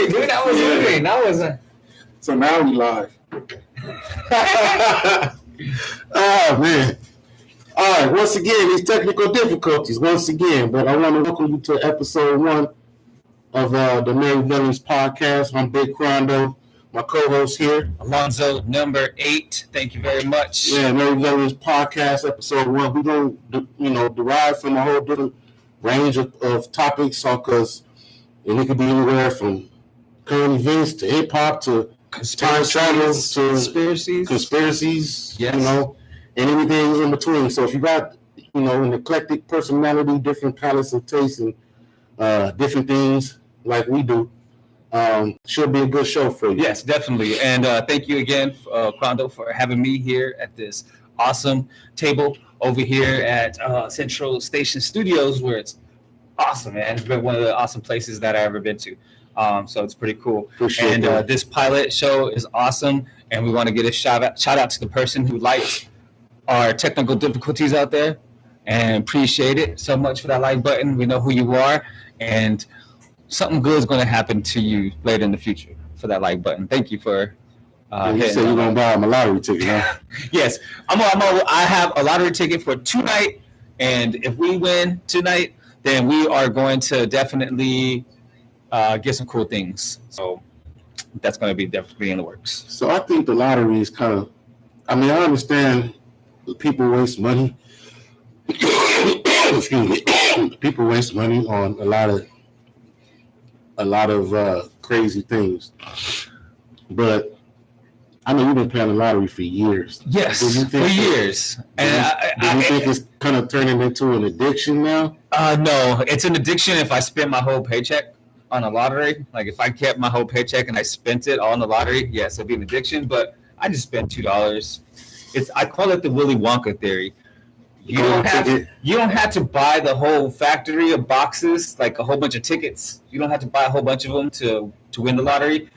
hungry, dude. I was hungry. And I wasn't. So now we live. Oh, man. All right, once again, these technical difficulties, once again, but I want to welcome you to episode 1 of the MaryValiens podcast. I'm Big Crondo, my co-host here. Alonzo, number 8. Thank you very much. Yeah, MaryValiens podcast, episode 1. We're going to, derive from a whole different range of topics, because it could be anywhere from current events to hip-hop to time travel to conspiracies, yes. And everything in between. So if you got, an eclectic personality, different palettes of taste, and different things like we do, should be a good show for you. Yes, definitely. And thank you again, Crondo, for having me here at this awesome table over here at Central Station Studios, where it's awesome, man. It's been one of the awesome places that I've ever been to. So it's pretty cool. And this pilot show is awesome, and we want to get a shout out to the person who liked our technical difficulties out there, and appreciate it so much for that like button. We know who you are, and something good is going to happen to you later in the future for that like button. Thank you for you said you're going to buy him a lottery ticket, huh? Yes. I have a lottery ticket for tonight, and if we win tonight, then we are going to definitely get some cool things. So that's going to be definitely in the works. So I think the lottery is kind of, I understand people waste money. Excuse me. People waste money on a lot of crazy things. But I know you've been playing the lottery for years. Yes, for years. And do you think it's kind of turning into an addiction now? No, it's an addiction if I spend my whole paycheck on a lottery. Like if I kept my whole paycheck and I spent it all on the lottery, yes, it'd be an addiction. But I just spent $2. I call it the Willy Wonka theory. You don't have to buy the whole factory of boxes, like a whole bunch of tickets. You don't have to buy a whole bunch of them to win the lottery.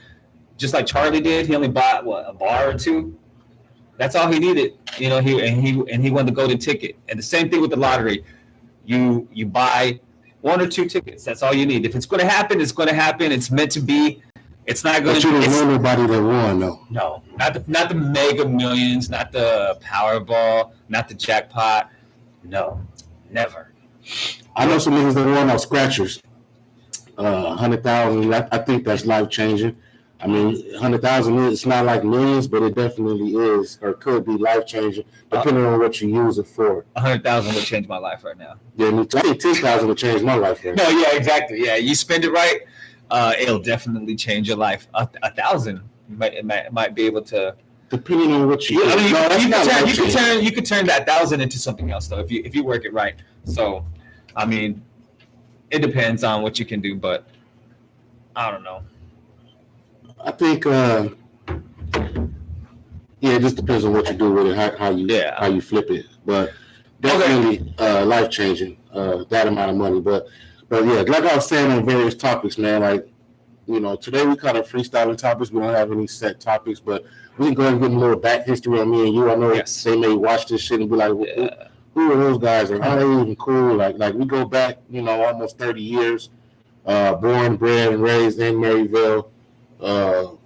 Just like Charlie did, he only bought a bar or two. That's all he needed. He wanted the golden ticket. And the same thing with the lottery. You buy 1 or 2 tickets. That's all you need. If it's going to happen, it's going to happen. It's meant to be. It's not going to. But you don't know nobody that won, though. No, not the Mega Millions, not the Powerball, not the jackpot. No, never. I know some niggas that won off scratchers. 100,000. I think that's life changing. 100,000. It's not like millions, but it definitely is, or could be life changing, depending on what you use it for. 100,000 would change my life right now. Yeah, I think 10,000 would change my life right now. No, yeah, exactly. Yeah, you spend it right. It'll definitely change your life. 1,000 might be able to. Depending on what you. You could turn that 1,000 into something else though if you work it right. So, it depends on what you can do, but I don't know. I think it just depends on what you do with it, how you flip it. But definitely life changing that amount of money. But yeah, like I was saying on various topics, man, like, today we kind of freestyling topics. We don't have any set topics, but we can go ahead and give a little back history on me and you. I know they may watch this shit and be like, who are those guys? And how are they even cool? Like we go back, almost 30 years, born, bred, and raised in Maryville,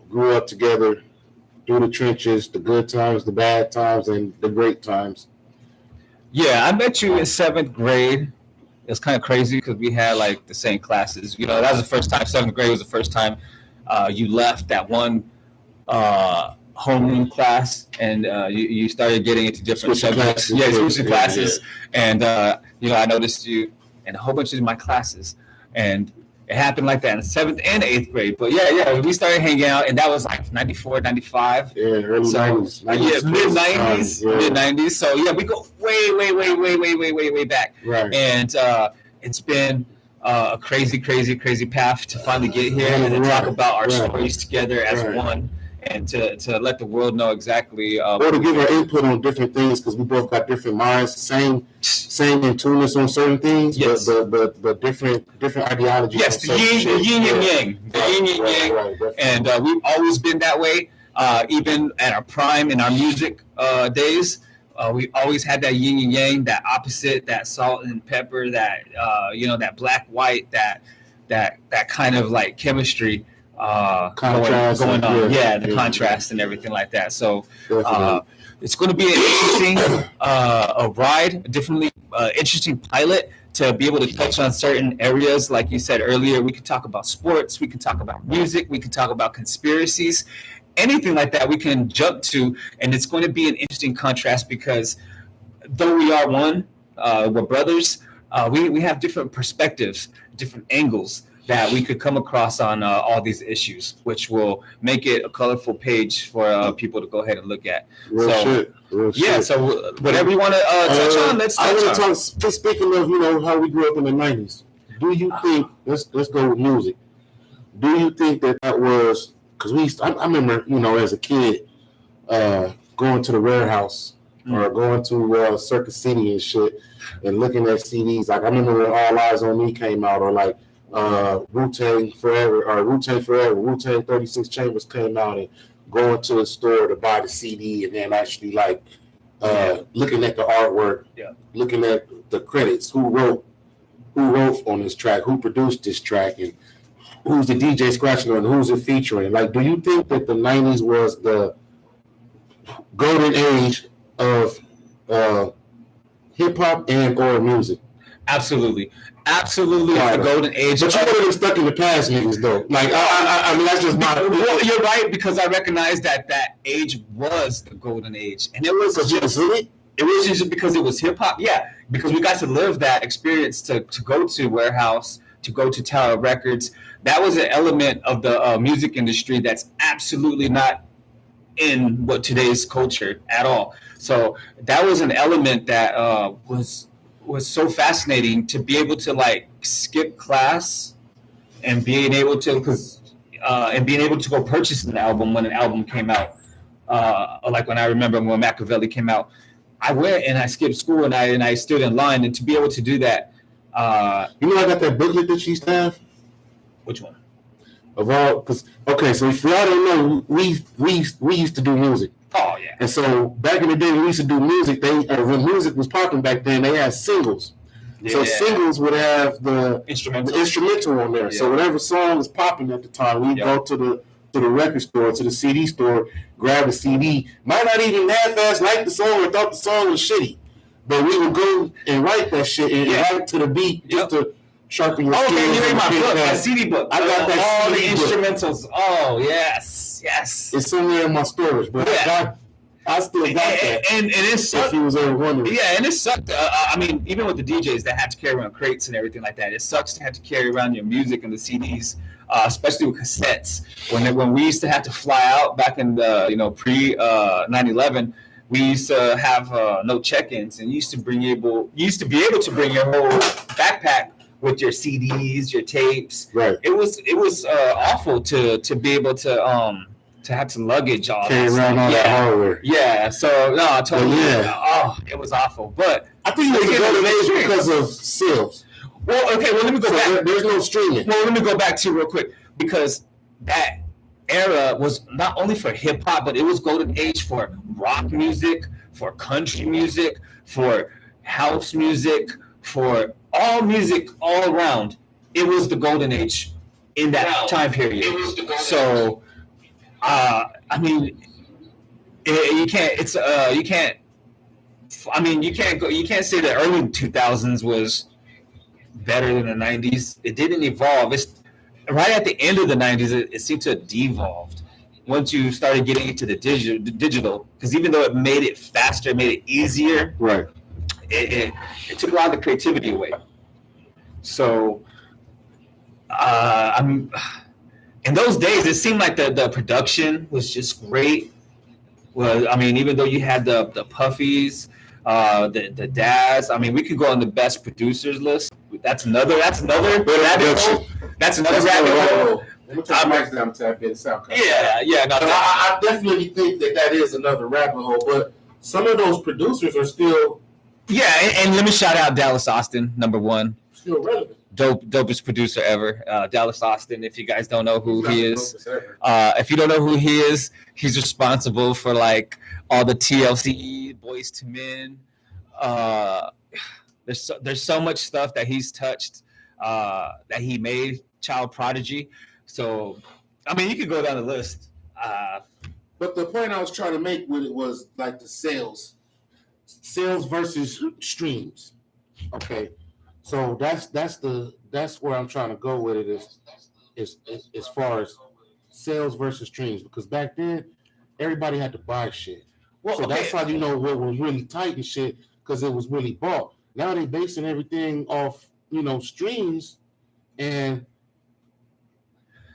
grew up together through the trenches, the good times, the bad times, and the great times. Yeah, I met you in 7th grade. It's kind of crazy because we had like the same classes. That was the first time. 7th grade was the first time you left that one homeroom class, and you started getting into different subjects. Switching classes. And I noticed you in a whole bunch of my classes, and it happened like that in 7th and 8th grade. But we started hanging out, and that was like 94, 95. Yeah, early 90s. Mid-90s. So, we go way back. Right. And it's been a crazy path to finally get here and to talk about our stories together as one. And to let the world know exactly. Or to give our input on different things, because we both got different minds, same in tuneness on certain things, but different ideologies. Yes, the yin and yang. The yin and yang. Right, and we've always been that way, even at our prime in our music days. We always had that yin and yang, that opposite, that salt and pepper, that that black white, that kind of like chemistry. going on. The contrast and everything like that. So it's going to be an interesting a ride, definitely interesting pilot to be able to touch on certain areas. Like you said earlier, we could talk about sports, we can talk about music, we can talk about conspiracies, anything like that we can jump to. And it's going to be an interesting contrast because though we are one, we're brothers, we have different perspectives, different angles that we could come across on all these issues, which will make it a colorful page for people to go ahead and look at. Real shit. So whatever you want to touch on, let's touch on. Talk, speaking of, how we grew up in the 90s, do you think, let's go with music, do you think that was, because I remember, as a kid, going to the warehouse or going to Circuit City and shit and looking at CDs. Like, I remember when All Eyes on Me came out, or like, Wu-Tang Forever, Wu-Tang 36 Chambers came out, and going to the store to buy the CD and then actually looking at the artwork, looking at the credits, who wrote on this track, who produced this track, and who's the DJ scratching on, who's it featuring. Like, do you think that the 90s was the golden age of hip hop and or music? Absolutely. The golden age. But you would have been stuck in the past, niggas, though. Like, I mean, that's just my. Well, you're right, because I recognize that age was the golden age, and it was just because it was hip hop. Yeah, because we got to live that experience to go to warehouse, to go to Tower Records. That was an element of the music industry that's absolutely not in today's culture at all. So that was an element that was so fascinating, to be able to skip class and being able to go purchase an album when an album came out. Like when I remember when Machiavelli came out, I went and I skipped school and I stood in line, and to be able to do that. I got that booklet that she used to have. Which one? Of all, so if y'all don't know, we used to do music. Oh yeah. And so back in the day, we used to do music. When music was popping back then, they had singles. Yeah. So singles would have the instrumental on there. Yeah. So whatever song was popping at the time, we'd go to the record store, to the CD store, grab a CD. Might not even half-ass like the song or thought the song was shitty, but we would go and write that shit and write to the beat just to sharpen your skills. Okay, you read my book, that CD book. I got that all CD the instrumentals. Book. Oh yes. It's somewhere in my storage, but I still got that. And it sucked. If you was ever wondering. Yeah, and it sucked. I mean, even with the DJs that had to carry around crates and everything like that, it sucks to have to carry around your music and the CDs, especially with cassettes. When we used to have to fly out back in the pre 9/11, we used to have no check-ins, and you used to be able to bring your whole backpack with your CDs, your tapes. Right. It was awful to be able to have to luggage all carry around all that hardware. Yeah. So no, totally. It was awful. But I think it was a golden age because of sales. Well, okay. Well, let me go back. There's no streaming. Well, let me go back to real quick, because that era was not only for hip hop, but it was golden age for rock music, for country music, for house music, for all music all around. It was the golden age in that time period. So, I mean, you can't say the early 2000s was better than the 90s. It didn't evolve. It's right at the end of the 90s. It seemed to have devolved once you started getting into the digital. Because even though it made it faster, it made it easier. Right. It took a lot of the creativity away. So, in those days, it seemed like the production was just great. Well, I mean, even though you had the Puffies, the Dads, I mean, we could go on the best producers list. That's another rabbit hole. That's another rabbit hole. Let me take my mic down to get it out. Yeah. No, I definitely think that is another rabbit hole. But some of those producers are still. Yeah, and let me shout out Dallas Austin, number one. Still relevant. Dopest producer ever. Dallas Austin, if you guys don't know who he is. If you don't know who he is, he's responsible for all the TLC, Boys to Men. There's so much stuff that he's touched, that he made, Child Prodigy. So I mean, you could go down the list. But the point I was trying to make with it was like the sales versus streams. Okay, so that's where I'm trying to go with it is as far as sales versus streams, because back then everybody had to buy shit. Well, so that's how you know what was really tight and shit, because it was really bought. Now they basing everything off, streams, and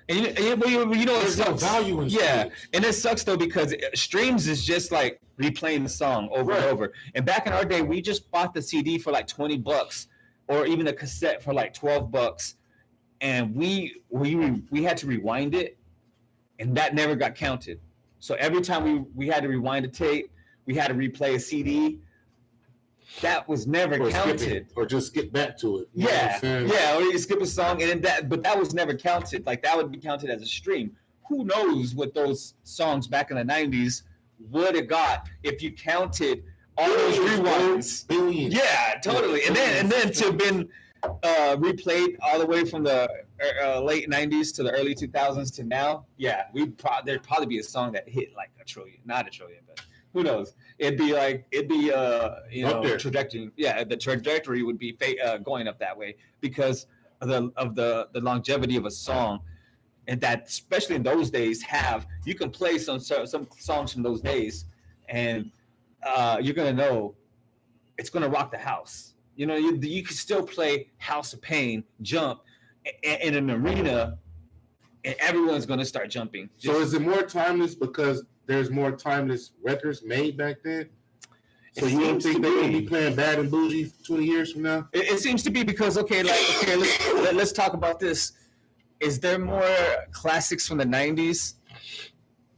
you know, there's no value in streams. And it sucks though, because streams is just like replaying the song over and over. And back in our day, we just bought the CD for like $20, or even a cassette for like $12, and we had to rewind it, and that never got counted. So every time we had to rewind a tape, we had to replay a CD. That was never counted, or just skip back to it. Or you skip a song, and then but that was never counted. Like that would be counted as a stream. Who knows what those songs back in the '90s would have got if you counted all those rewinds? Billions. Yeah, totally. And then to have been replayed all the way from the late '90s to the early 2000s to now. Yeah, there'd probably be a song that hit like a trillion, not a trillion, but. Who knows? It'd be trajectory. Yeah, the trajectory would be going up that way because of the longevity of a song, and that especially in those days you can play some songs from those days, and you're gonna know it's gonna rock the house. You can still play House of Pain, Jump in an arena, and everyone's gonna start jumping. So is it more timeless because there's more timeless records made back then? So you don't think they're gonna be playing Bad and Bougie 20 years from now? It seems to be because let's talk about this. Is there more classics from the '90s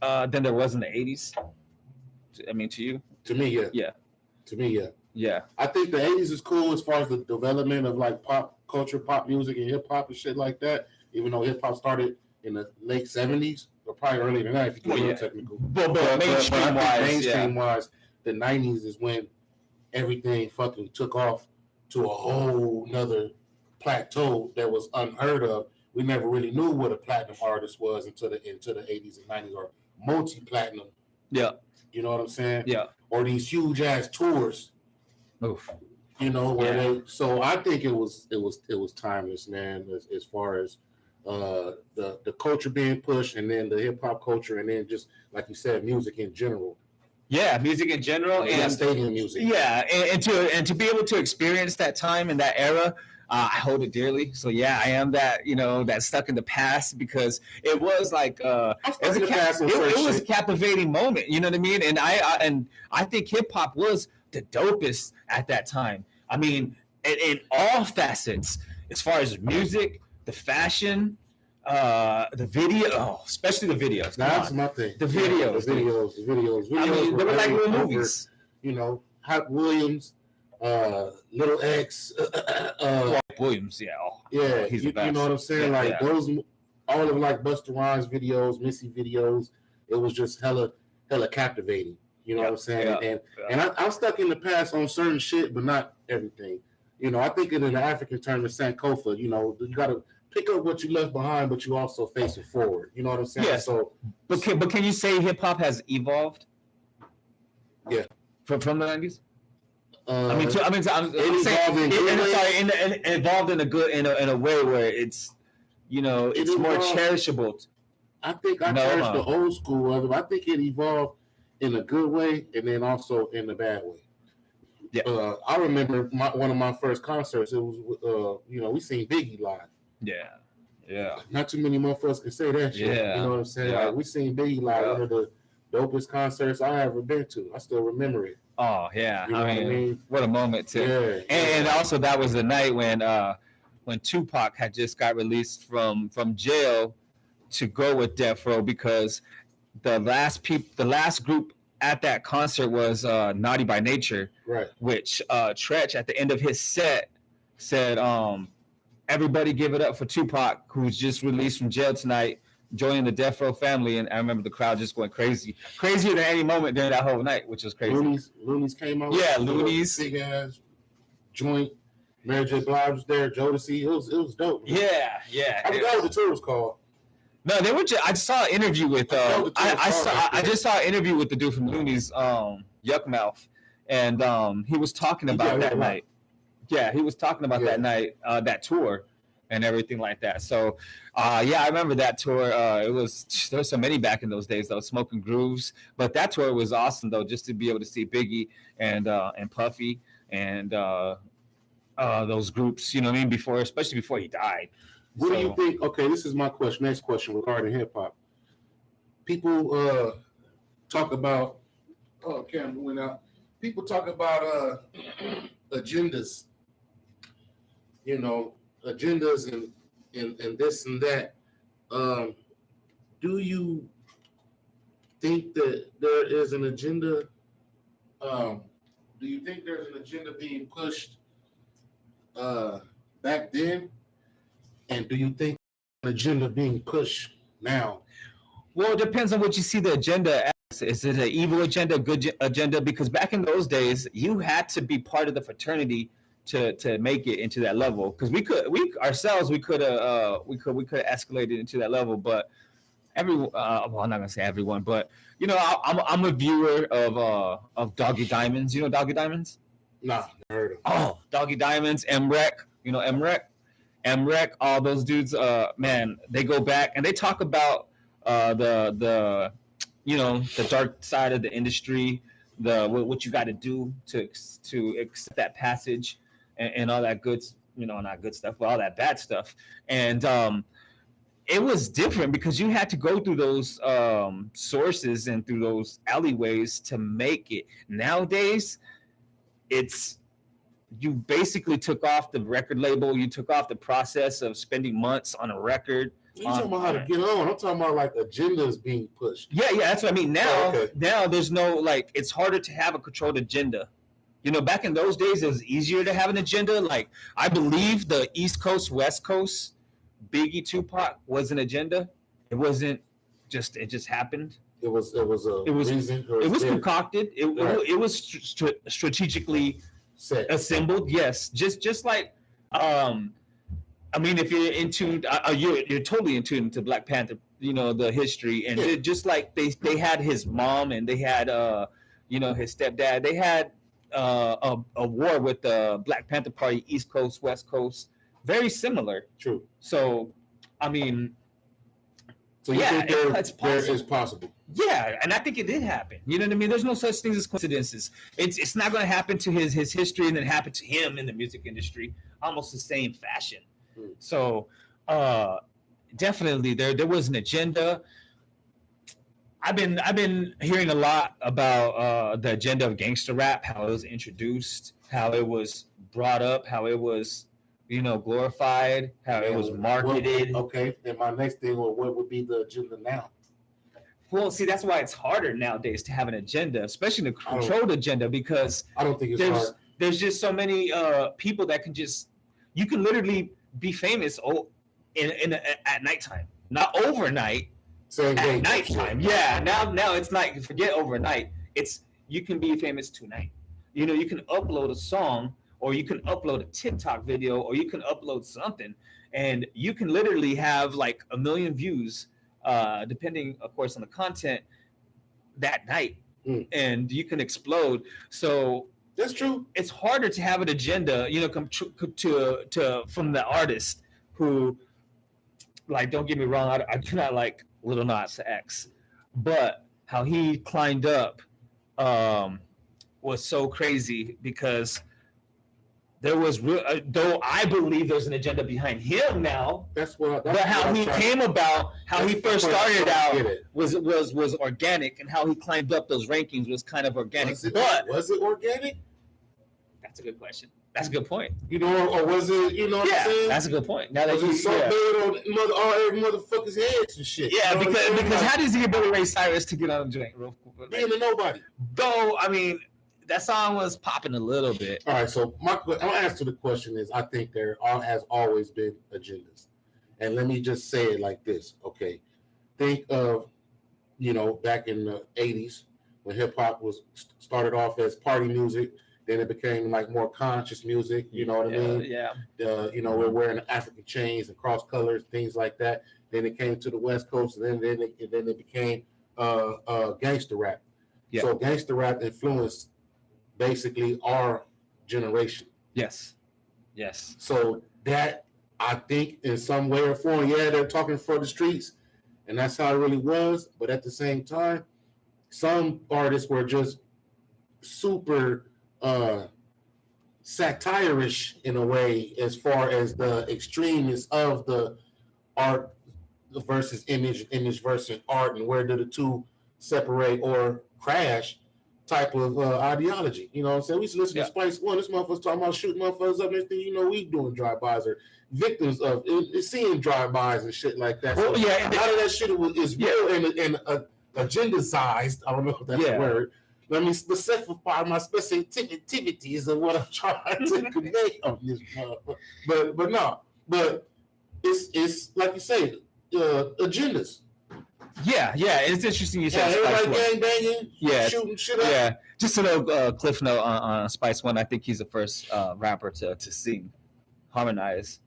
than there was in the '80s? I mean, to you? To me, yeah. Yeah. To me, yeah. Yeah. I think the '80s is cool as far as the development of like pop culture, pop music, and hip hop and shit like that. Even though hip hop started in the late '70s. Or probably earlier than that if you get real technical. But mainstream wise, the '90s is when everything fucking took off to a whole nother plateau that was unheard of. We never really knew what a platinum artist was into the '80s and '90s, or multi-platinum. Yeah, you know what I'm saying? Yeah, or these huge ass tours. Oof. So I think it was timeless, man. As far as the culture being pushed, and then the hip hop culture, and then just like you said, music in general. Yeah, music in general, and stadium music. Yeah, and to be able to experience that time and that era, I hold it dearly. So yeah, I am that that stuck in the past, because it was like it was a captivating moment. You know what I mean? And I think hip hop was the dopest at that time. I mean, in all facets, as far as music. The fashion, the video, especially the videos. That's my thing. The videos. I mean, they were like little movies. Hot Williams, Little X. Williams, he's the best. You know what I'm saying? Those, all of like Busta Rhymes videos, Missy videos. It was just hella captivating. You know what I'm saying? And I'm stuck in the past on certain shit, but not everything. I think in the African term of Sankofa, you got to pick up what you left behind, but you also face it forward. You know what I'm saying? Yeah. So, but can you say hip hop has evolved? Yeah, from the '90s. I'm saying evolved in a good in a way where it's it's more cherishable. I think I cherish the old school of it. I think it evolved in a good way, and then also in a bad way. Yeah, I remember one of my first concerts. It was, we seen Biggie live. Yeah. Not too many motherfuckers can say that shit. Yeah. You know what I'm saying? Yeah. Like, we seen Biggie live, one of the dopest concerts I ever been to. I still remember it. Oh yeah, I mean, what a moment too. Yeah. And also that was the night when Tupac had just got released from jail to go with Death Row, because the last group at that concert was Naughty by Nature, right? Which Tretch at the end of his set said, "Everybody give it up for Tupac, who's just released from jail tonight, joining the Death Row family." And I remember the crowd just going crazier than any moment during that whole night, which was crazy. Loonies came out. Yeah, Loonies, big ass joint. Mary J. Blige was there. Jodeci. It was dope. Man. Yeah. I forgot what the tour was called. No, they were. I saw an interview with. I just saw an interview with the dude from Looney's, Yuckmouth, and he was talking about that night. Yeah, he was talking about that night, that tour, and everything like that. So, yeah, I remember that tour. There was so many back in those days, though, Smoking Grooves. But that tour was awesome, though, just to be able to see Biggie and Puffy and those groups. You know what I mean? Especially before he died. What do you think? Okay, this is my question. Next question regarding hip hop. People talk about. Oh, camera went out. People talk about agendas. You know, agendas and this and that. Do you think that there is an agenda? Do you think there's an agenda being pushed back then? And do you think an agenda being pushed now? Well, it depends on what you see the agenda as. Is it an evil agenda, a good agenda? Because back in those days, you had to be part of the fraternity to make it into that level. Because we could have escalated into that level, but everyone. Well, I'm not gonna say everyone, but you know, I'm a viewer of Doggy Diamonds. You know Doggy Diamonds? Nah, never heard of. Oh, Doggy Diamonds, MREC. You know MREC, all those dudes, man, they go back and they talk about the dark side of the industry, what you got to do to accept that passage and all that good, not good stuff, but all that bad stuff. And it was different because you had to go through those sources and through those alleyways to make it. Nowadays, you basically took off the record label. You took off the process of spending months on a record. You're talking about how to get on. I'm talking about like agendas being pushed. Yeah, that's what I mean. Now there's no it's harder to have a controlled agenda. You know, back in those days, it was easier to have an agenda. Like I believe the East Coast, West Coast, Biggie, Tupac was an agenda. It wasn't just. It just happened. It was concocted. It was strategically assembled, yes. Just like, I mean, if you're in tune, you're totally in tune to Black Panther. You know the history, and just like they had his mom and they had his stepdad. They had a war with the Black Panther Party, East Coast, West Coast, very similar. True. So, I mean. So it's possible. It's possible. Yeah, and I think it did happen. You know what I mean? There's no such things as coincidences. It's not going to happen to his history and then happen to him in the music industry almost the same fashion. So definitely there was an agenda. I've been hearing a lot about the agenda of gangster rap, how it was introduced, how it was brought up, how it was glorified, how it was marketed. Okay, then my next thing, what would be the agenda now? Well, see, that's why it's harder nowadays to have an agenda, especially a controlled agenda, because I don't think hard. There's just so many people that you can literally be famous at nighttime, not overnight. At nighttime, yeah. Now it's like forget overnight. You can be famous tonight. You can upload a song. Or you can upload a TikTok video, or you can upload something, and you can literally have like 1 million views, depending, of course, on the content that night, and you can explode. So that's true. It's harder to have an agenda, from the artist who, like, don't get me wrong, I do not like Lil Nas X, but how he climbed up was so crazy because. There was though I believe there's an agenda behind him now. But how he came about, how he first started out was organic, and how he climbed up those rankings was kind of organic. Was it organic? That's a good question. That's a good point. Or was it? You know what I'm saying? That's a good point. Now that was it so big on all every motherfucker's heads and shit? Yeah, because how does he get Billy Ray Cyrus to get on the joint? Being a nobody. Though I mean. That song was popping a little bit. All right, so my answer to the question is I think there has always been agendas. And let me just say it like this, okay? Think of, back in the 80s when hip-hop started off as party music, then it became like more conscious music, you know what I mean? Yeah. We're wearing African chains and cross colors, things like that. Then it came to the West Coast, and then it became gangster rap. Yeah. So gangster rap influenced basically our generation. Yes. So that, I think, in some way or form, yeah, they're talking for the streets, and that's how it really was. But at the same time, some artists were just super satirish in a way, as far as the extremeness of the art versus image versus art, and where do the two separate or crash type of ideology. You know what I'm saying? We used to listen to Spice One. This motherfucker's talking about shooting motherfuckers up. Next thing you know, we doing drive-bys or victims of seeing drive-bys and shit like that. So a lot of that shit is real and agendized. I don't know if that's a word. Let me specify my specificities of what I'm trying to convey on this. But it's like you say, agendas. Yeah, it's interesting you said everybody gang banging, shooting shit up. Yeah, just a little cliff note on Spice One. I think he's the first rapper to sing, harmonize,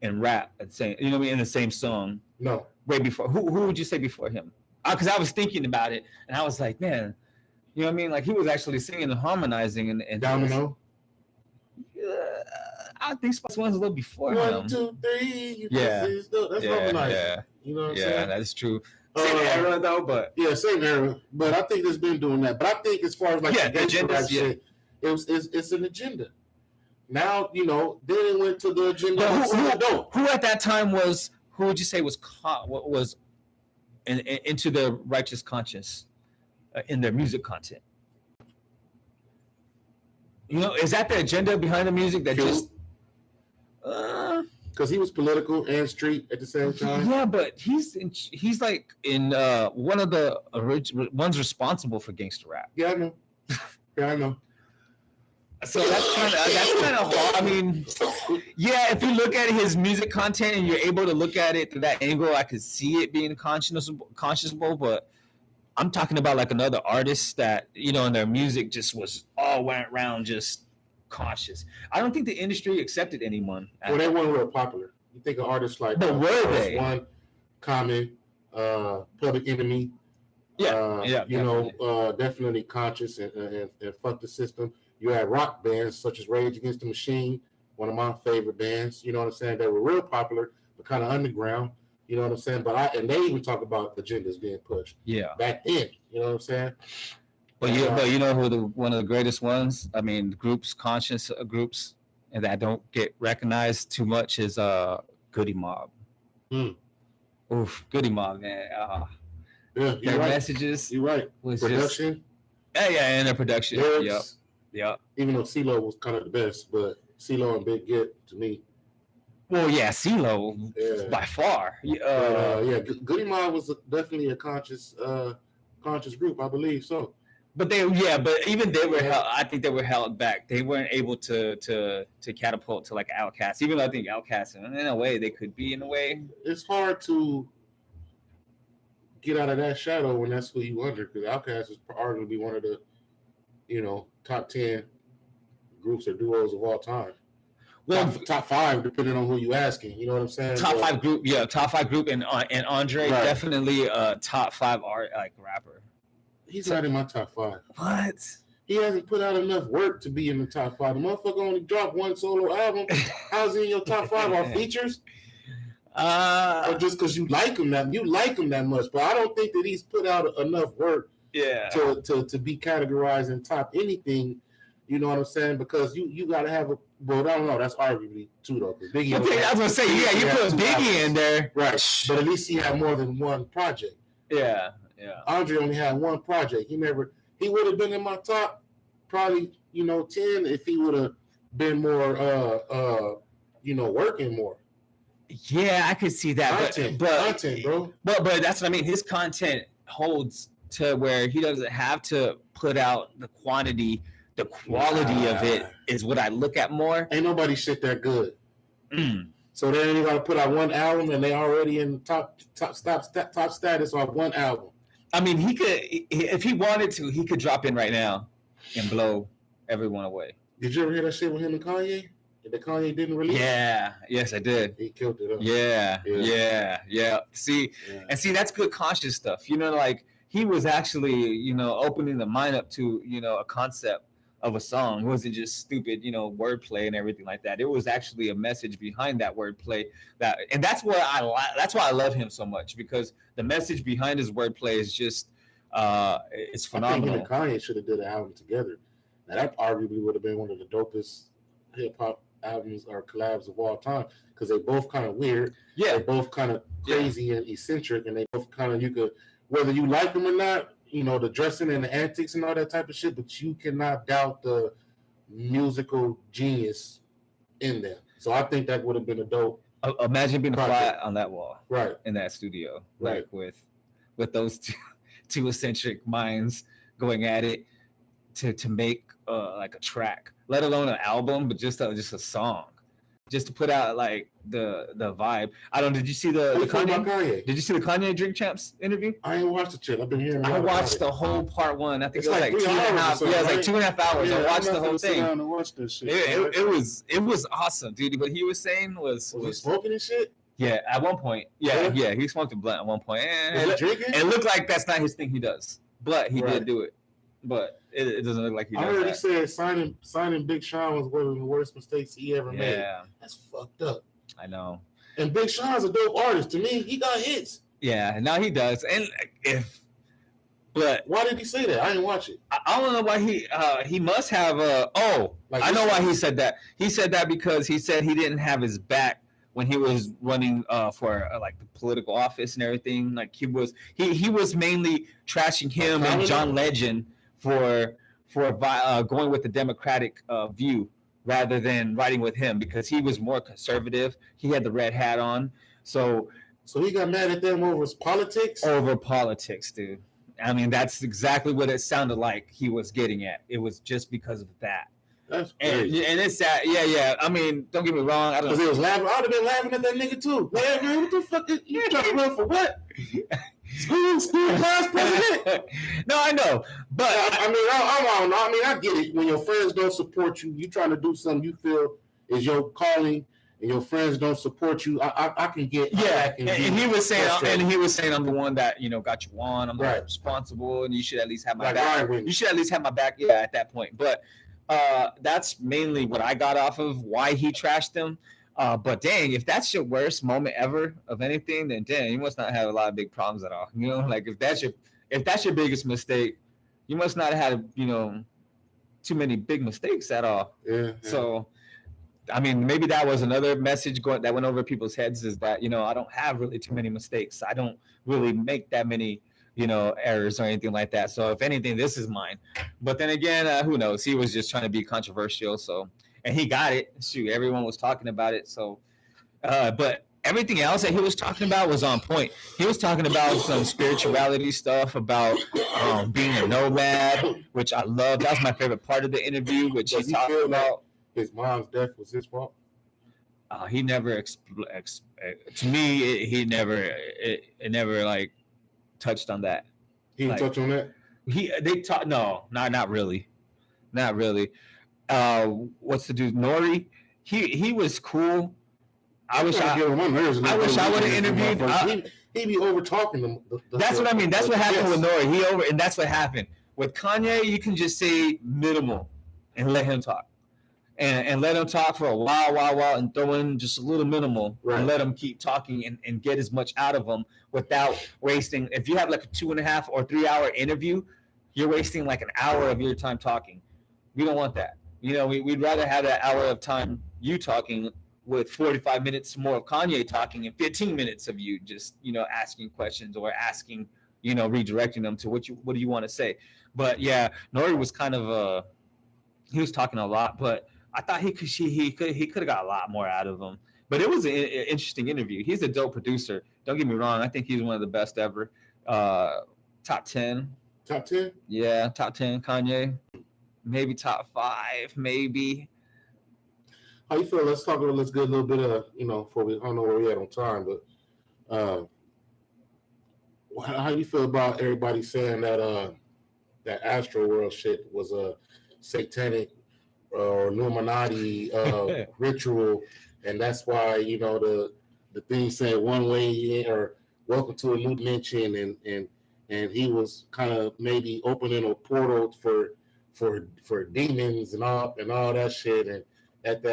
and rap at the same. You know what I mean? In the same song. No, way before. Who would you say before him? Because I was thinking about it, and I was like, man, you know what I mean? Like he was actually singing and harmonizing and Domino. I think Spice One's a little before him. 1, 2, 3. That's harmonizing. Yeah. You know what I'm saying? That's true. Same era though, but same era. But I think it's been doing that. But I think as far as like the agenda shit, it's an agenda. Now then it went to the agenda. Who at that time was? Who would you say was into the righteous conscience in their music content? Is that the agenda behind the music that just? Because he was political and street at the same time. Yeah, but he's like in one of the ones responsible for gangster rap. Yeah, I know. So that's kind of hard. I mean, if you look at his music content and you're able to look at it through that angle, I could see it being conscionable. But I'm talking about like another artist that in their music just was all went around just cautious. I don't think the industry accepted anyone. Well, they weren't real popular. You think of artists like but were they? One, Common, Public Enemy. Definitely conscious and fuck the system. You had rock bands such as Rage Against the Machine, one of my favorite bands. You know what I'm saying? They were real popular, but kind of underground. You know what I'm saying? And they even talk about agendas being pushed. Yeah. Back then, you know what I'm saying? But you know who one of the greatest ones? I mean, conscious groups, and that don't get recognized too much is Goody Mob. Oof, Goody Mob, man. Their messages. You're right. Was production. And their production. Lyrics. Yep. Even though CeeLo was kind of the best, but CeeLo and Big Get to me. Well, CeeLo by far. Goody Mob was definitely a conscious group, I believe so. But even they were held. I think they were held back. They weren't able to catapult to like Outkast. Even though I think Outkast, in a way, they could be in a way. It's hard to get out of that shadow when that's who you under, because Outkast is arguably one of the top 10 groups or duos of all time. Well, top 5, depending on who you asking. You know what I'm saying? Top 5 group, and Andre definitely a top 5 art like rapper. He's not in my top 5. What? He hasn't put out enough work to be in the top 5. The motherfucker only dropped one solo album. How's he in your top 5? Are features? Or just because you like him that much? But I don't think that he's put out enough work. To be categorized in top anything, you know what I'm saying? Because you got to have I don't know. That's arguably too though. Biggie. Okay, I was gonna say, you put Biggie in there, right? But at least he had more than one project. Yeah. Andre only had one project. He would have been in my top, probably 10 if he would have been more, working more. Yeah, I could see that. Content, bro. But that's what I mean. His content holds to where he doesn't have to put out the quantity. The quality of it is what I look at more. Ain't nobody shit that good. So they ain't gotta put out one album and they already in top status off one album. I mean, he could, if he wanted to, he could drop in right now and blow everyone away. Did you ever hear that shit with him and Kanye? that Kanye didn't release? Yeah, yes, I did. He killed it. Yeah. See, and see, that's good conscious stuff. You know, like he was actually, you know, opening the mind up to, you know, a concept of a song. It wasn't just stupid, you know, wordplay and everything like that. It was actually a message behind that wordplay. And that's what that's why I love him so much, because the message behind his wordplay is just, it's phenomenal. I think him and Kanye should have did an album together. Now that arguably would have been one of the dopest hip hop albums or collabs of all time, because they both kind of weird. Yeah, they both kind of crazy and eccentric, and they both kind of, you could, whether you like them or not, you know, the dressing and the antics and all that type of shit, but you cannot doubt the musical genius in them. So I think that would have been a dope. Imagine being a fly on that wall, right, in that studio, right, like with those two eccentric minds going at it to make like a track, let alone an album, but just a song, just to put out like the vibe. I don't. Did you see the Kanye? Did you see the Kanye Drink Champs interview? I ain't watched the shit. I've been hearing. I watched the whole part one. I think it's it was like 2.5. Yeah, it was like 2.5 hours. Yeah, I watched the whole thing. And watch this shit. It was awesome, dude. What he was saying was he smoking and shit. Yeah, at one point. Yeah, he smoked a blunt at one point. And it looked like that's not his thing. He does, but he did do it. But it doesn't look like he does. I heard he said signing Big Sean was one of the worst mistakes he ever made. Yeah, that's fucked up. I know. And Big Sean's a dope artist. To me, he got hits. Yeah, now he does. And but why did he say that? I didn't watch it. I don't know why he must have a. I know why he said that. He said that because he said he didn't have his back when he was running for like the political office and everything. Like he was mainly trashing him and John Legend for going with the Democratic view rather than riding with him, because he was more conservative. He had the red hat on, so he got mad at them over politics. Over politics, dude. I mean, that's exactly what it sounded like he was getting at. It was just because of that. That's crazy. And it's sad. Yeah. I mean, don't get me wrong. I don't. Because he was laughing. I'd have been laughing at that nigga too. Man, what the fuck? You trying to run for what? School class president? No, I know, but I get it. When your friends don't support you, you trying to do something you feel is your calling, and your friends don't support you. I can get. Yeah, and he was saying, I'm the one that got you on. I'm the one responsible, and you should at least have my back. You should at least have my back. Yeah, at that point, but that's mainly what I got off of why he trashed him. But dang, if that's your worst moment ever of anything, then dang, you must not have a lot of big problems at all. Like if that's your biggest mistake, you must not have had too many big mistakes at all. Yeah. So, I mean, maybe that was another message that went over people's heads, is that I don't have really too many mistakes. I don't really make that many errors or anything like that. So if anything, this is mine. But then again, who knows? He was just trying to be controversial. So. And he got it. Shoot, everyone was talking about it. So, but everything else that he was talking about was on point. He was talking about some spirituality stuff, about being a nomad, which I love. That was my favorite part of the interview, which he talked about. His mom's death was his fault. He never, to me, it never like touched on that. He didn't touch on that? They talked. No, not really. What's the dude? Nori? He was cool. I wish I would have interviewed. He be over talking them. That's what I mean. That's what happened with Nori. And that's what happened with Kanye. You can just say minimal and let him talk, and let him talk for a while, and throw in just a little minimal, and let him keep talking and get as much out of him without wasting. If you have like a 2.5 or 3 hour interview, you're wasting like an hour of your time talking. We don't want that. We'd rather have that hour of time you talking with 45 minutes more of Kanye talking and 15 minutes of you just, asking questions or asking, redirecting them to what do you want to say. But yeah, Nori was kind of he was talking a lot, but I thought he could have got a lot more out of him. But it was an interesting interview. He's a dope producer. Don't get me wrong. I think he's one of the best ever. Top 10. Top 10? Yeah, top 10 Kanye. Maybe top 5, maybe. How you feel? Let's get a little bit of, before I don't know where we at on time, but how you feel about everybody saying that that Astro World shit was a satanic Illuminati ritual, and that's why the thing said one way or welcome to a new dimension, and he was kind of maybe opening a portal for demons and all that shit. And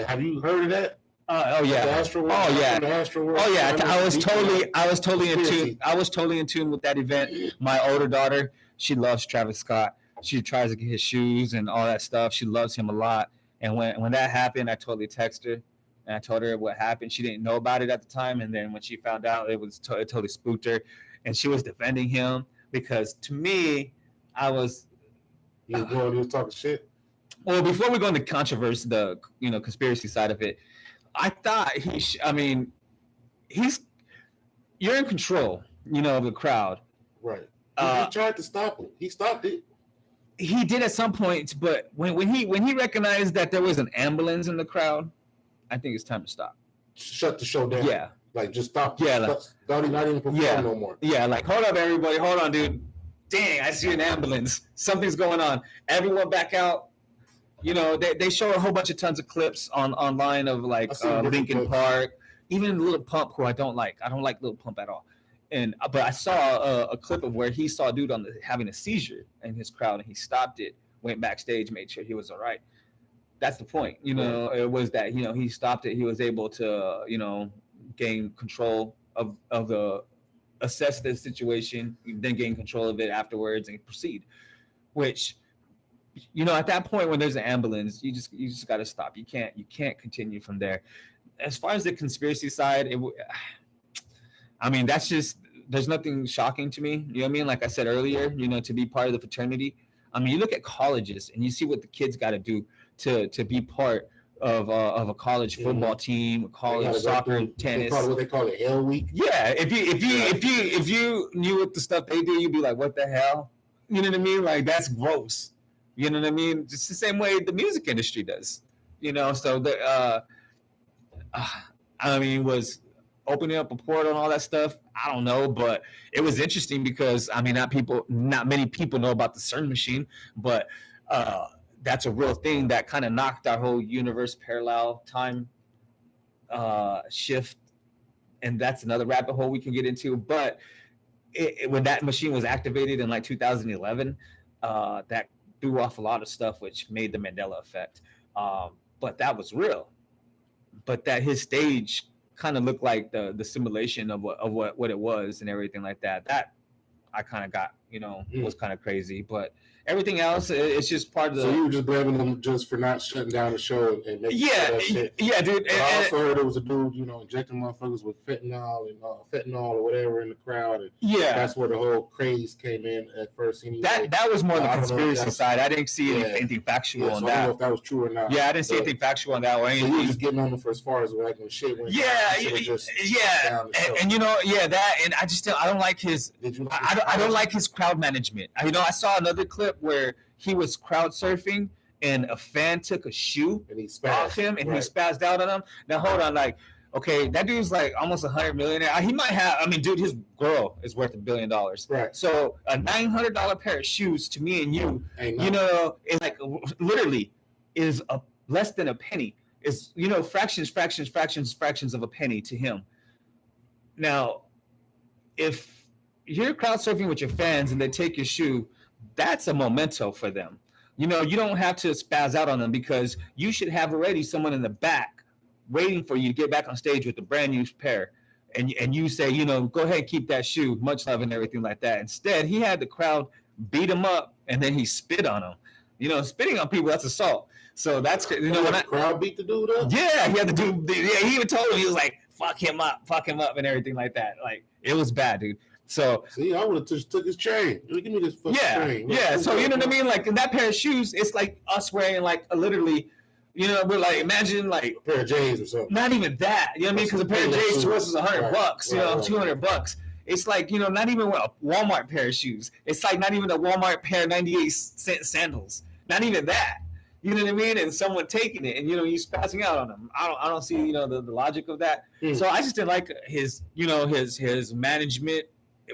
have you heard of that? Oh yeah. The astral world, I was totally in tune. I was totally in tune with that event. My older daughter, she loves Travis Scott. She tries to get his shoes and all that stuff. She loves him a lot. And when that happened, I totally texted her and I told her what happened. She didn't know about it at the time, and then when she found out, it totally spooked her, and she was defending him because to me, I was. You was talking shit. Well, before we go into controversy, the conspiracy side of it, I thought you're in control, of the crowd. Right. He tried to stop him. He stopped it. He did at some point, but when he recognized that there was an ambulance in the crowd, I think it's time to stop. Shut the show down. Yeah. Like just stop. Yeah. Not even perform no more. Yeah. Like hold up, everybody. Hold on, dude. Dang, I see an ambulance. Something's going on. Everyone back out. They show a whole bunch of tons of clips online of like Lincoln Park, even Little Pump, who I don't like. I don't like Little Pump at all. But I saw a clip of where he saw a dude having a seizure in his crowd, and he stopped it, went backstage, made sure he was all right. That's the point. It was that he stopped it. He was able to gain control of the assess the situation, then gain control of it afterwards and proceed. Which at that point when there's an ambulance, you just got to stop. You can't continue from there. As far as the conspiracy side, that's just, there's nothing shocking to me. You know what I mean? Like I said earlier, to be part of the fraternity. I mean, you look at colleges and you see what the kids got to do to be part of a college football team, college soccer, tennis. What they call it, Hell Week. Yeah, if you knew what the stuff they do, you'd be like, what the hell? You know what I mean? Like that's gross. You know what I mean? Just the same way the music industry does. So was opening up a portal and all that stuff. I don't know, but it was interesting because not many people know about the CERN machine, but that's a real thing that kind of knocked our whole universe parallel time shift, and that's another rabbit hole we can get into. But when that machine was activated in like 2011, that threw off a lot of stuff, which made the Mandela effect. But that was real. But that his stage kind of looked like the simulation of what it was and everything like that. That I kind of got, was kind of crazy. But everything else, it's just part of the. So you were just blaming them just for not shutting down the show and making that shit. Yeah, dude. But I also heard there was a dude, injecting motherfuckers with fentanyl or whatever in the crowd. And that's where the whole craze came in at first. Anyway. That was more the conspiracy side. I didn't see anything factual on that. I don't know if that was true or not. Yeah, I didn't see anything factual on that. Or anything. So you were just getting on them for as far as like when shit went. And I just I don't like his. I don't like his crowd management. I saw another clip where he was crowd surfing and a fan took a shoe and he off him and he spazzed out on him. Now hold on, okay, that dude's like almost $100 million. He might have. Dude, his girl is worth $1 billion. Right. So a $900 pair of shoes to me and you, is like literally is less than a penny. Is fractions of a penny to him. Now, if you're crowd surfing with your fans and they take your shoe, that's a memento for them. You don't have to spaz out on them because you should have already someone in the back waiting for you to get back on stage with a brand new pair. And you say, go ahead and keep that shoe, much love and everything like that. Instead, he had the crowd beat him up and then he spit on him. Spitting on people, that's assault. So that's, the crowd beat the dude up? Yeah, he had the dude. Yeah, he even told him, he was like, fuck him up and everything like that. Like, it was bad, dude. So see, I would have just took his chain. Give me this fucking chain. Yeah. So you know what I mean? Like in that pair of shoes, it's like us wearing like literally, we're like imagine like a pair of J's or something. Not even that. You know what I mean? Because a pair of J's to us is $100. $200. It's like not even a Walmart pair of shoes. It's like not even a Walmart pair of 98-cent sandals. Not even that. You know what I mean? And someone taking it, and you spazzing out on them. I don't see the logic of that. So I just didn't like his his management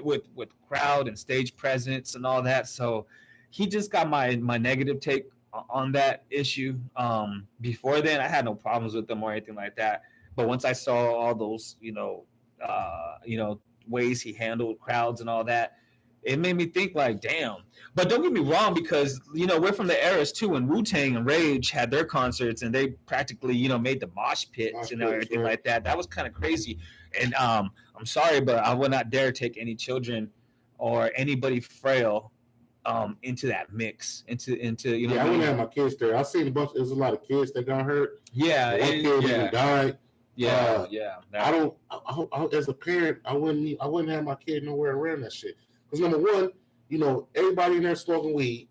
with crowd and stage presence and all that. So he just got my negative take on that issue. Before then, I had no problems with them or anything like that. But once I saw all those, ways he handled crowds and all that, it made me think like, damn. But don't get me wrong, because we're from the eras too when Wu-Tang and Rage had their concerts and they practically made the mosh pits and everything like that. That was kind of crazy. And I'm sorry, but I would not dare take any children or anybody frail into that mix. Into Yeah, I wouldn't have my kids there. I seen there's a lot of kids that got hurt. Yeah, one kid even died. I as a parent, I wouldn't have my kid nowhere around that shit. Because number one, everybody in there smoking weed.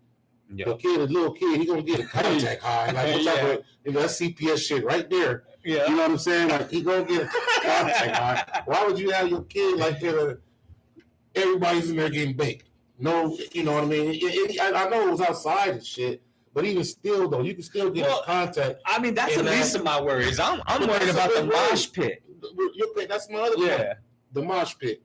Yeah. A little kid, he gonna get a contact high. Like that's CPS shit right there. Yeah. You know what I'm saying? Like he gonna get a contact high. Why would you have your kid like everybody's in there getting baked? No, you know what I mean? I know it was outside and shit. But even still, though, you can still get in contact. I mean, that's the least of my worries. I'm worried about the mosh pit. That's my other point. The mosh pit.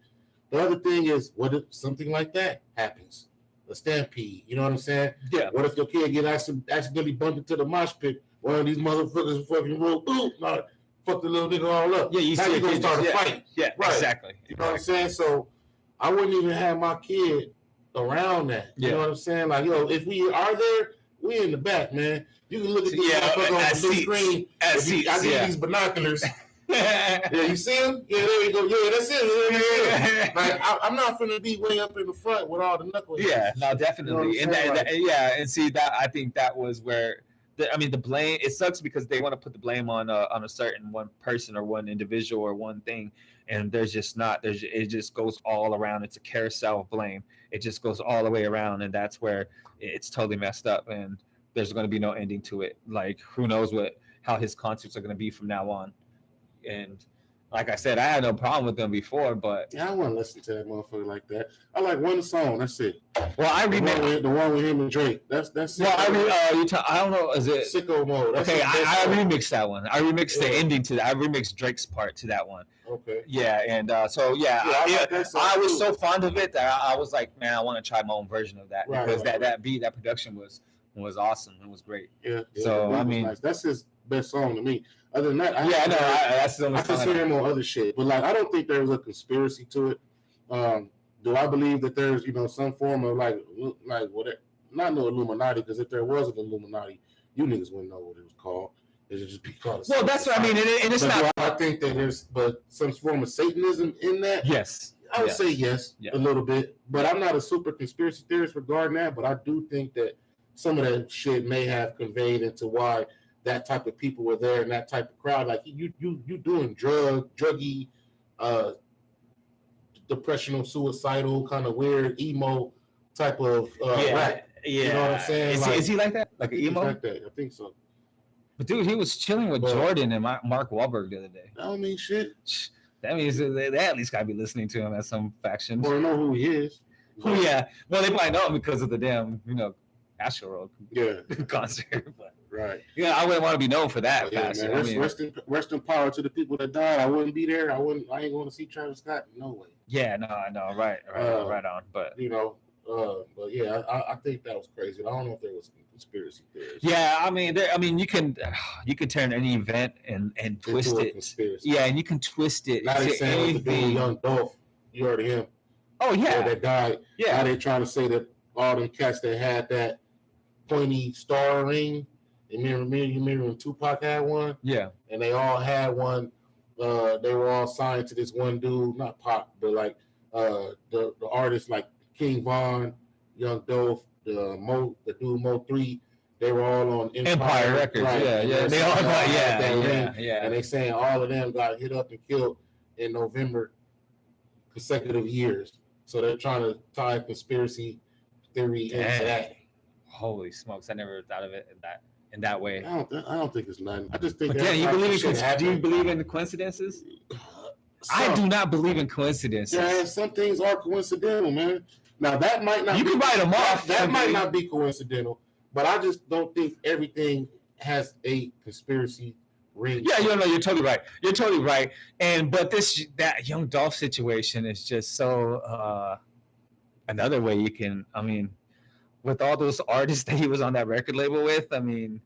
The other thing is, what if something like that happens? A stampede. You know what I'm saying? Yeah. What if your kid get accidentally bumped into the mosh pit? One of these motherfuckers fucking roll, fuck the little nigga all up. Yeah, you gonna start a fight. Yeah, right. Exactly. You know what I'm saying? So I wouldn't even have my kid around that. You know what I'm saying? Like, if we are there, we in the back, man. You can look at this motherfucker on the big screen. I get these binoculars. Yeah, you see him? Yeah, there you go. Yeah, that's it. Like, I'm not finna be way up in the front with all the knuckles. Yeah, no, definitely. You know and see that I think that was where the blame. It sucks because they want to put the blame on a certain one person or one individual or one thing, and there's just not. It just goes all around. It's a carousel of blame. It just goes all the way around, and that's where it's totally messed up. And there's going to be no ending to it. Like, who knows how his concerts are going to be from now on. And like I said, I had no problem with them before, but I want to listen to that motherfucker like that. I like one song. That's it. Well, I remix the one with him and Drake. That's it. Well, I don't know. Is it Sicko Mode? That's okay, I remixed that one. I remixed the ending to that. I remixed Drake's part to that one. Okay. Yeah, and I was so fond of it that I was like, man, I want to try my own version of that because that beat, that production was awesome. It was great. Yeah. So I mean, nice. That's his best song to me. Other than that, that's the only I just hear him on other shit. But like, I don't think there was a conspiracy to it. Do I believe that there's some form of like whatever? Not no Illuminati, because if there was an Illuminati, you niggas wouldn't know what it was called. It would just be called. Well, that's what I mean, and it's not. I think that there's some form of Satanism in that. Yes, I would say yes, a little bit. But I'm not a super conspiracy theorist regarding that. But I do think that some of that shit may have conveyed into why that type of people were there and that type of crowd. Like you doing druggy, depressional, suicidal, kind of weird emo type of rap. Yeah, you know what I'm saying? Is he like that? Like an emo? Like that. I think so. But dude, he was chilling with Jordan and Mark Wahlberg the other day. I don't mean shit. That means they at least gotta be listening to him at some faction. Or know who he is. Oh yeah. Well, they probably know him because of the damn Astro concert. But right. Yeah, I wouldn't want to be known for that. Rest in power to the people that died. I wouldn't be there. I ain't going to see Travis Scott. No way. Yeah, no, I know. Right on. But but yeah, I think that was crazy. I don't know if there was conspiracy theories. Yeah, I mean, you can turn any event and twist it. Conspiracy. Yeah, and you can twist it. Now they saying with the dude, Young Dolph. You heard of him? Oh yeah, that died. Yeah. Now they trying to say that all them cats that had that pointy star ring. You remember when Tupac had one? Yeah. And they all had one. They were all signed to this one dude, not Pac, but like the artists like King Von, Young Dolph, the dude Mo 3. They were all on Empire Records. Right? Yeah. They all got yeah. And they saying all of them got hit up and killed in November, consecutive years. So they're trying to tie conspiracy theory into that. Holy smokes! I never thought of it in that way. I don't think it's nothing. I just think. Do you believe in coincidences? I do not believe in coincidences. Yeah, some things are coincidental, man. Now that might not. You can write them off. That might not be coincidental, but I just don't think everything has a conspiracy ring. Yeah, you're totally right. You're totally right. But that Young Dolph situation is just so. Another way you can. I mean. with all those artists that he was on that record label with. I mean,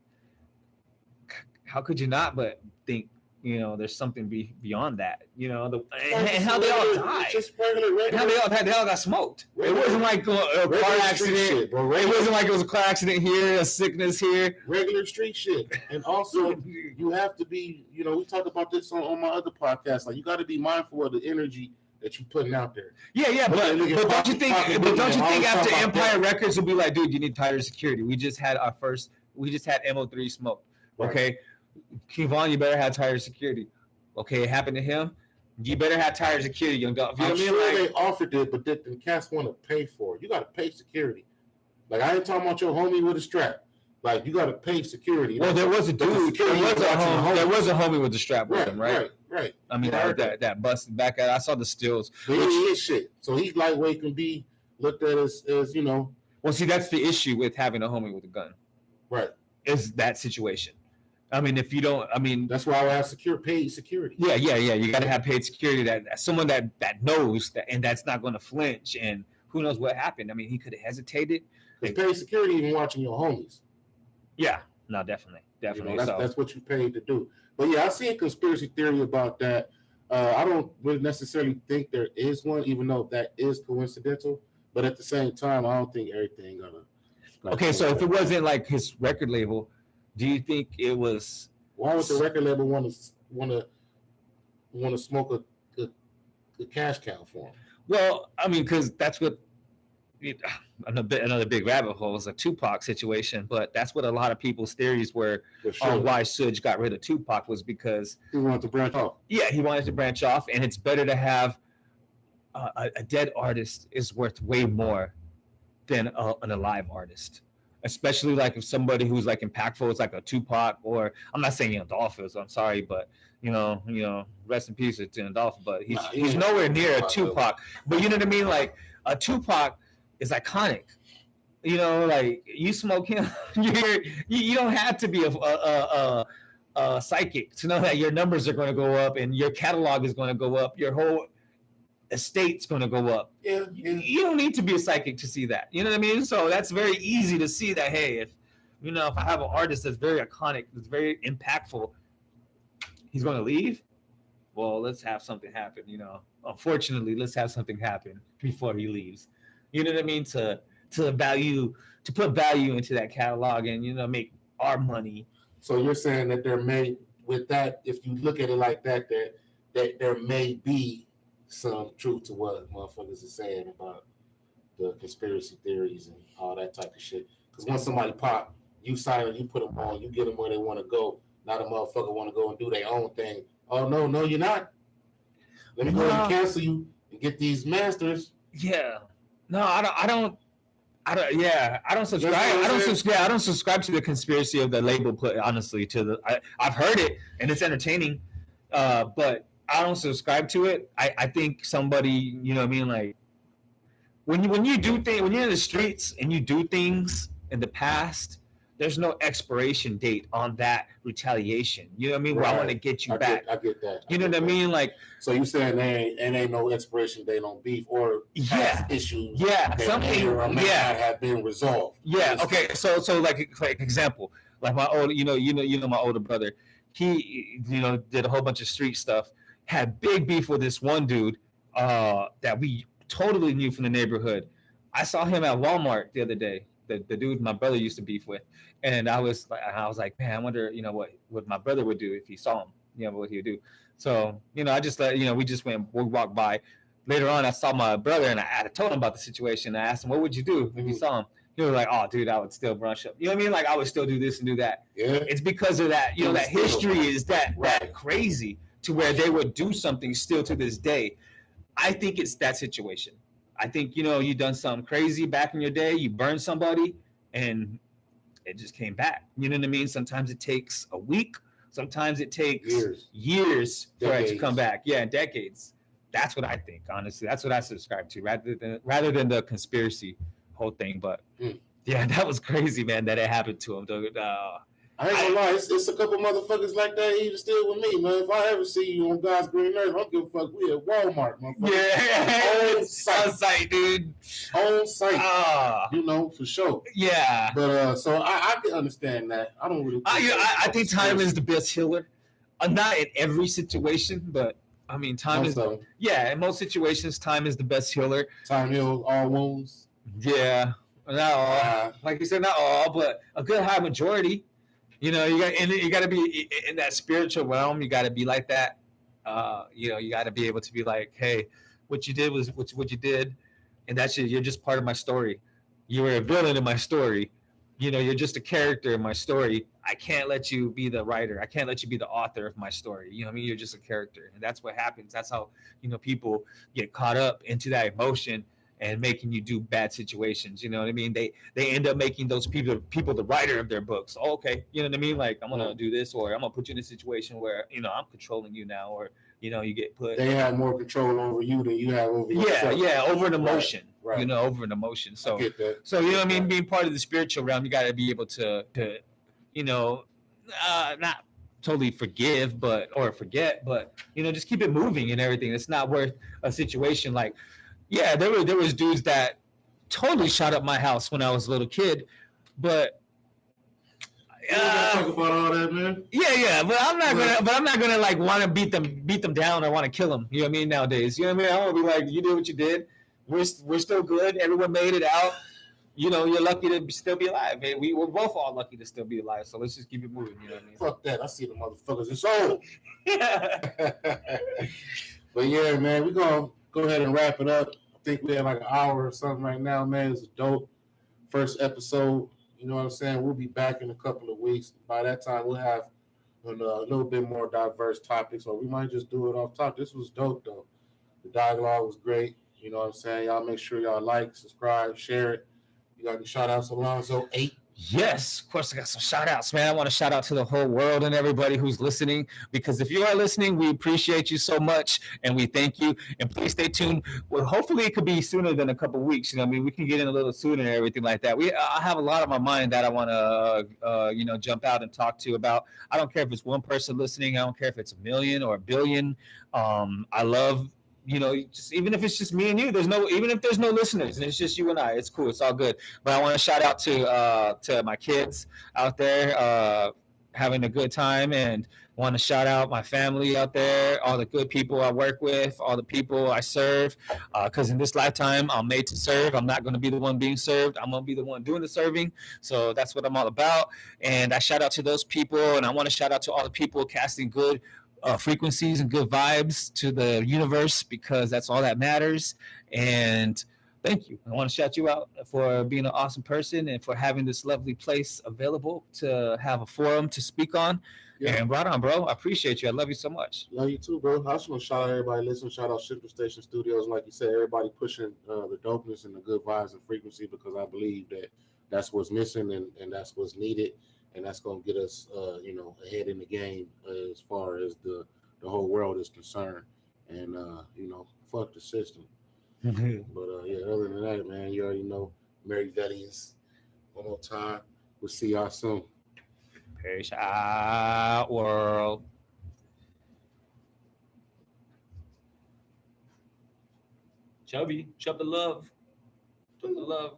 how could you not but think, there's something beyond that, and how they all died. Just regular. And how they all died. They all got smoked. It wasn't like a car accident. Shit, it wasn't like it was a car accident here, a sickness here. Regular street shit. And also, you have to be, we talked about this on my other podcast. Like, you got to be mindful of the energy that you're putting out there. Yeah, but don't you think after Empire Records will be like, dude, you need tighter security. We just had MO3 smoked. Right. Okay. Kevon, you better have tighter security. Okay, it happened to him. You better have tighter security, young dog. I'm sure they offered it, but the cats want to pay for it. You got to pay security. Like, I ain't talking about your homie with a strap. Like, you got to pay security. Well, there was a dude. There was a homie with a strap with him, right? Right. I mean, that busted back out. I saw the stills. But he is shit. So he's lightweight, can be looked at as. Well, see, that's the issue with having a homie with a gun. Right. Is that situation. I mean, if you don't, that's why I have paid security. Yeah. You got to have paid security. That someone that knows that, and that's not going to flinch. And who knows what happened? I mean, he could have hesitated. Because paid security, even watching your homies. Yeah, no, definitely. That's what you paid to do. But yeah, I see a conspiracy theory about that. I don't really necessarily think there is one, even though that is coincidental. But at the same time, I don't think everything gonna. Okay, so if it wasn't like his record label. Do you think it was? Why would the record label want to smoke a cash cow for him? Well, because that's what another big rabbit hole is a Tupac situation. But that's what a lot of people's theories were on why Suge got rid of Tupac was because he wanted to branch off. Yeah, he wanted to branch off, and it's better to have a dead artist is worth way more than an alive artist. Especially like if somebody who's like impactful is like a Tupac, or I'm not saying Dolph is. I'm sorry, but rest in peace to Dolph. But he's nowhere near a Tupac. But you know what I mean? Like a Tupac is iconic. Like you smoke him, you don't have to be a psychic to know that your numbers are going to go up and your catalog is going to go up. Your whole estate's going to go up. Yeah. You don't need to be a psychic to see that. You know what I mean? So that's very easy to see that, hey, if I have an artist that's very iconic, that's very impactful, he's going to leave. Well, let's have something happen. Unfortunately, let's have something happen before he leaves. You know what I mean? To put value into that catalog and make our money. So you're saying that there may, with that, if you look at it like that there may be some truth to what motherfuckers are saying about the conspiracy theories and all that type of shit. Because once somebody pop, you silent, you put them on, you get them where they want to go. Not a motherfucker want to go and do their own thing. Oh no, you're not. Let me go ahead and cancel you and get these masters. Yeah. No, I don't subscribe. I don't subscribe to the conspiracy of the label. Honestly, I've heard it and it's entertaining, but I don't subscribe to it. I think somebody, like when you do things, when you're in the streets and you do things in the past, there's no expiration date on that retaliation. You know what I mean? Right. Where I want to get you back. I get that. You know what I mean? Like, so you saying there ain't no expiration date on beef or issues? Yeah, something not have been resolved. Yeah. Okay. So like example, like my old, my older brother, he did a whole bunch of street stuff. Had big beef with this one dude that we totally knew from the neighborhood. I saw him at Walmart the other day. The dude my brother used to beef with, and I was like, man, I wonder, what my brother would do if he saw him. What he would do. So, I just let we walked by. Later on, I saw my brother, and I told him about the situation. I asked him, what would you do if you saw him? He was like, oh, dude, I would still brush up. You know what I mean? Like, I would still do this and do that. Yeah. It's because of that. That history is that crazy to where they would do something still to this day. I think it's that situation. I think, you done something crazy back in your day. You burned somebody and it just came back. You know what I mean? Sometimes it takes a week. Sometimes it takes years for it to come back. Yeah, decades. That's what I think, honestly. That's what I subscribe to rather than the conspiracy whole thing. But yeah, that was crazy, man, that it happened to him. I ain't gonna lie, it's a couple motherfuckers like that even still with me, man. If I ever see you on God's green earth, I don't give a fuck. We at Walmart, motherfucker. Yeah, on site, dude. On site, you know, for sure. Yeah. But so I can understand that. I don't really. I think time is the best healer. Not in every situation, but I mean, time is. Yeah, in most situations, time is the best healer. Time heals all wounds. Yeah, not all. Like you said, not all, but a good high majority. You know, you got to be in that spiritual realm. You got to be like that. You know, you got to be able to be like, hey, what you did was what you did, and that's it. You're just part of my story. You were a villain in my story. You know, you're just a character in my story. I can't let you be the writer. I can't let you be the author of my story. You know what I mean? You're just a character, and that's what happens. That's how, you know, people get caught up into that emotion and making you do bad situations. You know what I mean? They end up making those people the writer of their books. Oh, okay. You know what I mean? Like, I'm going to do this, or I'm going to put you in a situation where, you know, I'm controlling you now, or, you know, you get put. They have more control over you than you have over yourself. Yeah, over an emotion. Right. You know, over an emotion. So, I get that. So, you know what I mean? Being part of the spiritual realm, you got to be able to, you know, not totally forgive, or forget, but, you know, just keep it moving and everything. It's not worth a situation like, yeah, there was dudes that totally shot up my house when I was a little kid, but talk about all that, man. Yeah, but I'm not gonna like want to beat them down or want to kill them. You know what I mean? Nowadays, you know what I mean? I want to be like, you did what you did. We're still good. Everyone made it out. You know, you're lucky to still be alive. Man, we're both all lucky to still be alive. So let's just keep it moving. You know what I mean? Fuck that. I see the motherfuckers. It's old. But yeah, man, we're gonna go ahead and wrap it up. I think we have like an hour or something right now, man. It's a dope first episode. You know what I'm saying? We'll be back in a couple of weeks. By that time, we'll have a little bit more diverse topics, or we might just do it off top. This was dope, though. The dialogue was great. You know what I'm saying? Y'all make sure y'all like, subscribe, share it. You got any shout-outs, Alonzo? 8? Yes, of course I got some shout outs, man. I want to shout out to the whole world and everybody who's listening, because if you are listening, we appreciate you so much and we thank you. And please stay tuned. Well, hopefully it could be sooner than a couple of weeks. You know, I mean, we can get in a little sooner and everything like that. I have a lot on my mind that I want to, you know, jump out and talk to you about. I don't care if it's one person listening. I don't care if it's a million or a billion. I love, you know, just even if it's just me and you, even if there's no listeners and it's just you and I, it's cool. It's all good. But I want to shout out to my kids out there having a good time, and want to shout out my family out there, all the good people I work with, all the people I serve, because in this lifetime, I'm made to serve. I'm not going to be the one being served. I'm going to be the one doing the serving. So that's what I'm all about. And I shout out to those people, and I want to shout out to all the people casting good frequencies and good vibes to the universe, because that's all that matters. And thank you. I want to shout you out for being an awesome person and for having this lovely place available to have a forum to speak on. Yeah. And right on, bro. I appreciate you. I love you so much. Love you too, bro. I just want to shout out everybody listening. Shout out Shipper Station Studios. Like you said, everybody pushing the dopeness and the good vibes and frequency, because I believe that that's what's missing and that's what's needed. And that's going to get us, you know, ahead in the game as far as the whole world is concerned. And, you know, fuck the system. But, yeah, other than that, man, you already know, MaryValiens. One more time. We'll see y'all soon. Peace out, world. Chubby, chub the love. Chub the love.